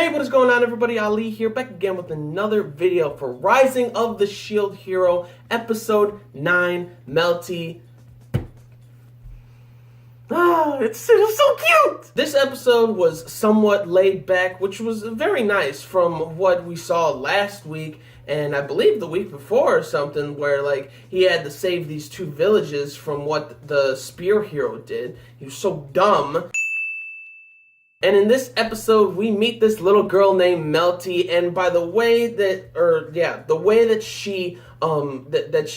Hey, what is going on, everybody? Ali here, back again with another video for Rising of the Shield Hero, Episode 9, Melty. It's so cute! This episode was somewhat laid back, which was very nice from what we saw last week, and I believe the week before or something, where, like, he had to save these two villages from what the spear hero did. He was so dumb. And in this episode, we meet this little girl named Melty, and by the way that, the way that she, that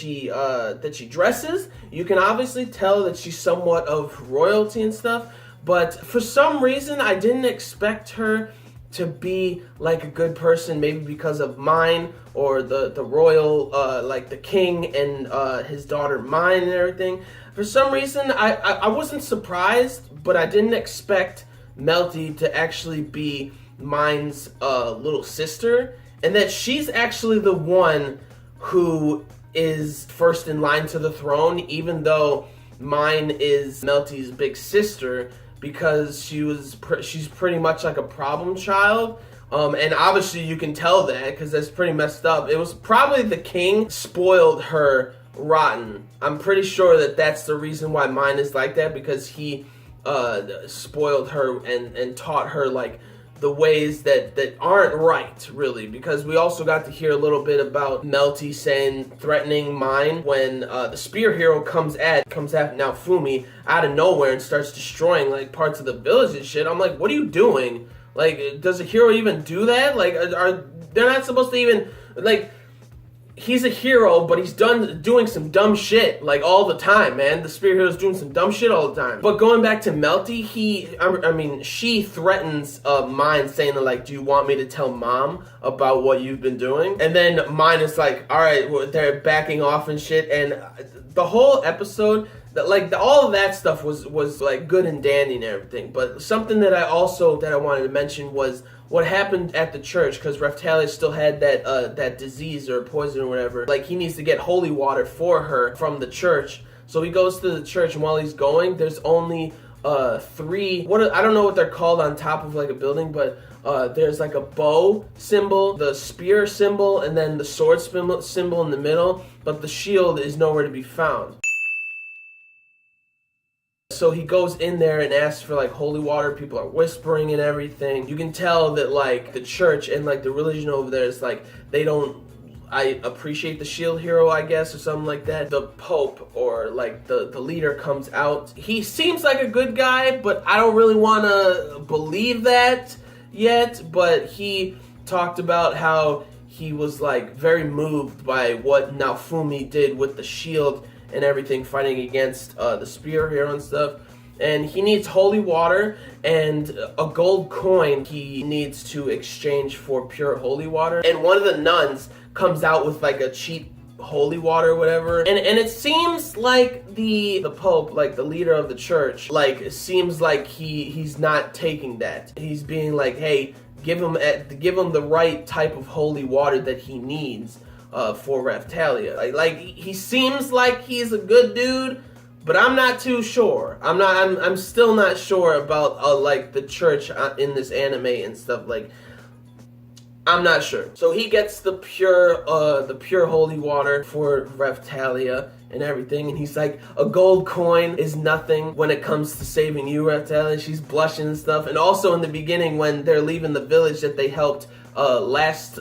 she dresses, you can obviously tell that she's somewhat of royalty and stuff. But for some reason, I didn't expect her to be like a good person, maybe because of Mine or the royal, like the king and his daughter Mine and everything. For some reason, I wasn't surprised, but I didn't expect Melty to actually be Mine's little sister, and that she's actually the one who is first in line to the throne, even though Mine is Melty's big sister, because she's pretty much like a problem child. And obviously you can tell that because that's pretty messed up. It was probably the king spoiled her rotten. I'm pretty sure that that's the reason why Mine is like that, because he spoiled her and taught her like the ways that aren't right, really. Because we also got to hear a little bit about Melty threatening Mine when the spear hero comes at Naofumi out of nowhere and starts destroying like parts of the village and shit. I'm like, what are you doing? Like, does a hero even do that? Like, they're not supposed to even, like, he's a hero, but he's doing some dumb shit, like, all the time, man. The spear hero's doing some dumb shit all the time. But going back to Melty, she threatens Mine, saying, like, do you want me to tell Mom about what you've been doing? And then Mine is like, alright, well, they're backing off and shit, and the whole episode, all of that stuff was like good and dandy and everything. But something that I wanted to mention was what happened at the church, because Raphtalia still had that disease or poison or whatever. Like, he needs to get holy water for her from the church. So he goes to the church, and while he's going, there's only three, I don't know what they're called on top of like a building, but there's like a bow symbol, the spear symbol, and then the sword symbol in the middle, but the shield is nowhere to be found. So he goes in there and asks for like holy water. People are whispering and everything. You can tell that like the church and like the religion over there is like, I appreciate the shield hero, I guess, or something like that. The Pope or like the leader comes out. He seems like a good guy, but I don't really want to believe that yet. But he talked about how he was like very moved by what Naofumi did with the shield and everything, fighting against the spear hero and stuff. And he needs holy water and a gold coin he needs to exchange for pure holy water. And one of the nuns comes out with like a cheap holy water or whatever. And it seems like the Pope, like the leader of the church, like it seems like he's not taking that. He's being like, hey, give him the right type of holy water that he needs for Raphtalia. Like he seems like he's a good dude, but I'm not too sure. I'm still not sure about like the church in this anime and stuff. Like, I'm not sure. So he gets the pure holy water for Raphtalia and everything, and he's like, a gold coin is nothing when it comes to saving you, Raphtalia. She's blushing and stuff. And also in the beginning, when they're leaving the village that they helped last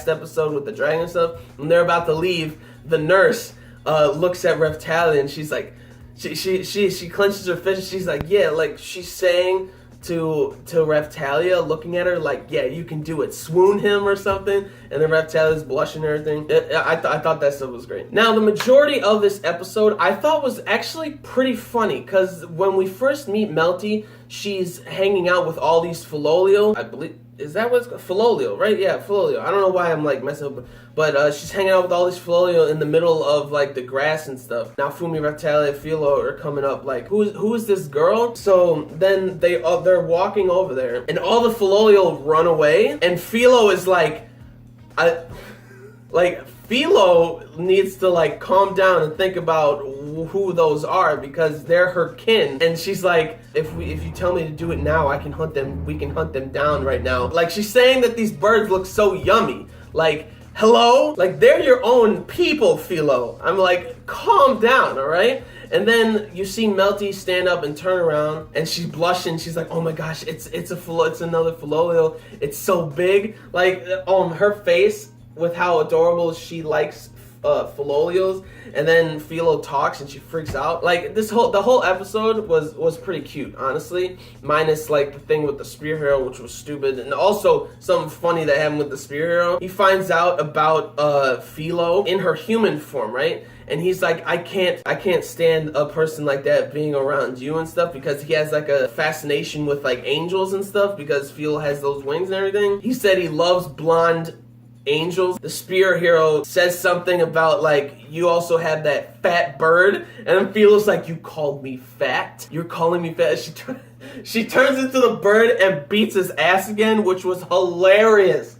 episode with the dragon and stuff, when they're about to leave, the nurse looks at Raphtalia and she's like, she clenches her fist and she's like, yeah, like she's saying to Raphtalia, looking at her like, yeah, you can do it, swoon him or something. And then Raphtalia's blushing and everything. I thought that stuff was great. Now, the majority of this episode I thought was actually pretty funny, because when we first meet Melty, she's hanging out with all these Filolio, I believe. Is that what's called? Filolio, right? Yeah, Filolio. I don't know why I'm like messing up, but she's hanging out with all these Filolio in the middle of like the grass and stuff. Naofumi, Raphtalia, Philo are coming up like, who is this girl? So then they're walking over there, and all the Filolio run away, and Philo is like, Philo needs to like calm down and think about who those are because they're her kin. And she's like, if you tell me to do it now, I can hunt them. We can hunt them down right now. Like she's saying that these birds look so yummy. Like, hello? Like they're your own people, Philo. I'm like, calm down, all right? And then you see Melty stand up and turn around, and she's blushing. She's like, "Oh my gosh, it's another Philolio. It's so big." Like her face with how adorable she likes Philolios, and then Philo talks and she freaks out. Like the whole episode was pretty cute, honestly. Minus like the thing with the spear hero, which was stupid, and also something funny that happened with the spear hero. He finds out about Philo in her human form, right? And he's like, I can't stand a person like that being around you and stuff, because he has like a fascination with like angels and stuff, because Philo has those wings and everything. He said he loves blonde angels. The spear hero says something about like, you also have that fat bird, and then Philo's like, you called me fat? You're calling me fat? She turns into the bird and beats his ass again, which was hilarious.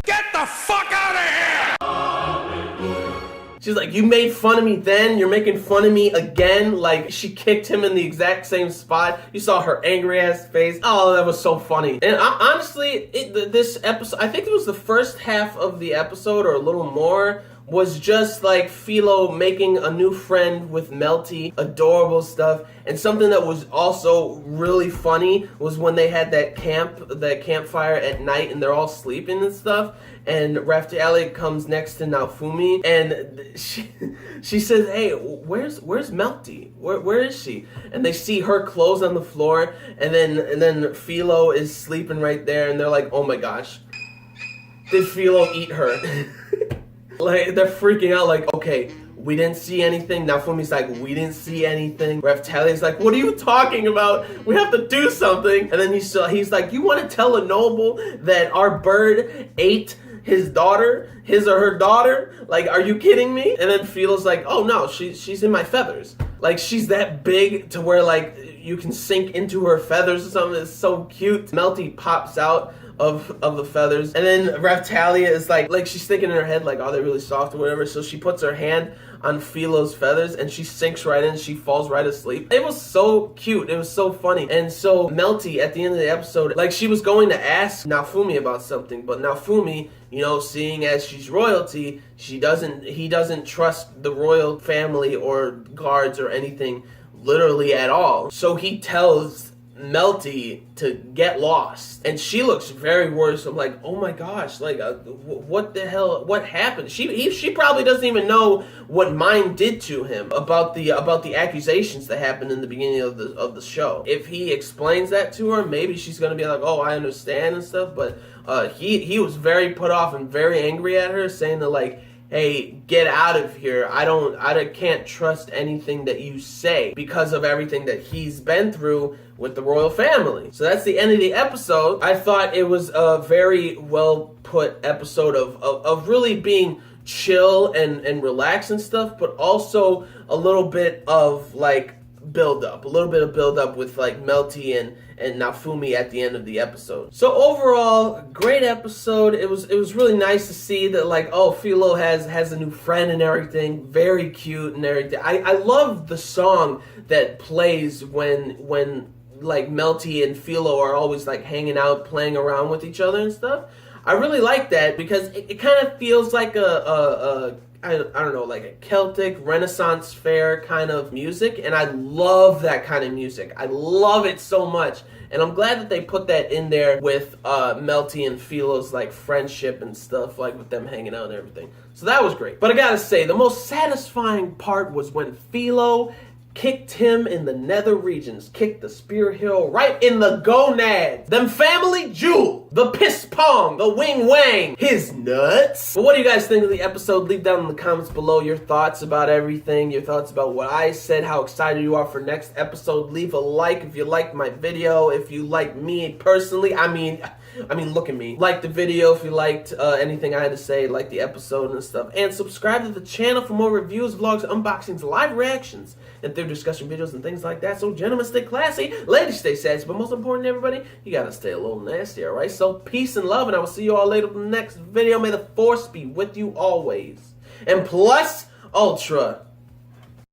Get the fuck out of here! She's like, you made fun of me then, you're making fun of me again. Like, she kicked him in the exact same spot. You saw her angry ass face. Oh, that was so funny. And honestly, this episode, I think it was the first half of the episode or a little more, was just like Philo making a new friend with Melty, adorable stuff. And something that was also really funny was when they had that campfire at night and they're all sleeping and stuff. And Raftalia comes next to Naofumi and she says, "Hey, where's Melty? Where is she?" And they see her clothes on the floor, and then Philo is sleeping right there, and they're like, "Oh my gosh, did Philo eat her?" Like, they're freaking out, like, okay, we didn't see anything. Naofumi's like, we didn't see anything. Raftalia's like, what are you talking about? We have to do something. And then he's like, you want to tell a noble that our bird ate his daughter, his or her daughter? Like, are you kidding me? And then Philo's like, oh no, she's in my feathers. Like, she's that big to where, like, you can sink into her feathers or something. It's so cute. Melty pops out of the feathers, and then Raftalia is like she's thinking in her head, like, are they really soft or whatever? So she puts her hand on Philo's feathers and she sinks right in. She falls right asleep. It was so cute. It was so funny. And so Melty, at the end of the episode, like, she was going to ask Naofumi about something, but Naofumi, you know, seeing as she's royalty, he doesn't trust the royal family or guards or anything literally at all. So he tells Melty to get lost, and she looks very worried. So I'm like, oh my gosh, like, what the hell? What happened? She probably doesn't even know what Mine did to him about the accusations that happened in the beginning of the show. If he explains that to her, maybe she's gonna be like, oh, I understand and stuff. But he was very put off and very angry at her, saying that, like, hey, get out of here. I can't trust anything that you say because of everything that he's been through with the royal family. So that's the end of the episode. I thought it was a very well put episode of really being chill and relaxed and stuff, but also a little bit of like build up with like Melty and Naofumi at the end of the episode. So overall, great episode. It was really nice to see that, like, oh, Philo has a new friend and everything. Very cute and everything. I love the song that plays when like Melty and Philo are always like hanging out, playing around with each other and stuff. I really like that because it kind of feels like I don't know, like a Celtic Renaissance fair kind of music, and I love that kind of music. I love it so much, and I'm glad that they put that in there with Melty and Philo's like friendship and stuff, like with them hanging out and everything. So that was great. But I gotta say, the most satisfying part was when Philo kicked him in the nether regions, kicked the spear hill right in the gonads, them family jewel, the piss pong, the wing wang, his nuts. But what do you guys think of the episode? Leave down in the comments below your thoughts about everything, your thoughts about what I said, how excited you are for next episode. Leave a like if you liked my video, if you like me personally. I mean, look at me. Like the video if you liked anything I had to say, like the episode and stuff. And subscribe to the channel for more reviews, vlogs, unboxings, live reactions, and through discussion videos and things like that. So gentlemen, stay classy, ladies, stay sassy, but most important, everybody, you gotta stay a little nasty, all right? So peace and love, and I will see you all later in the next video. May the force be with you always. And plus ultra.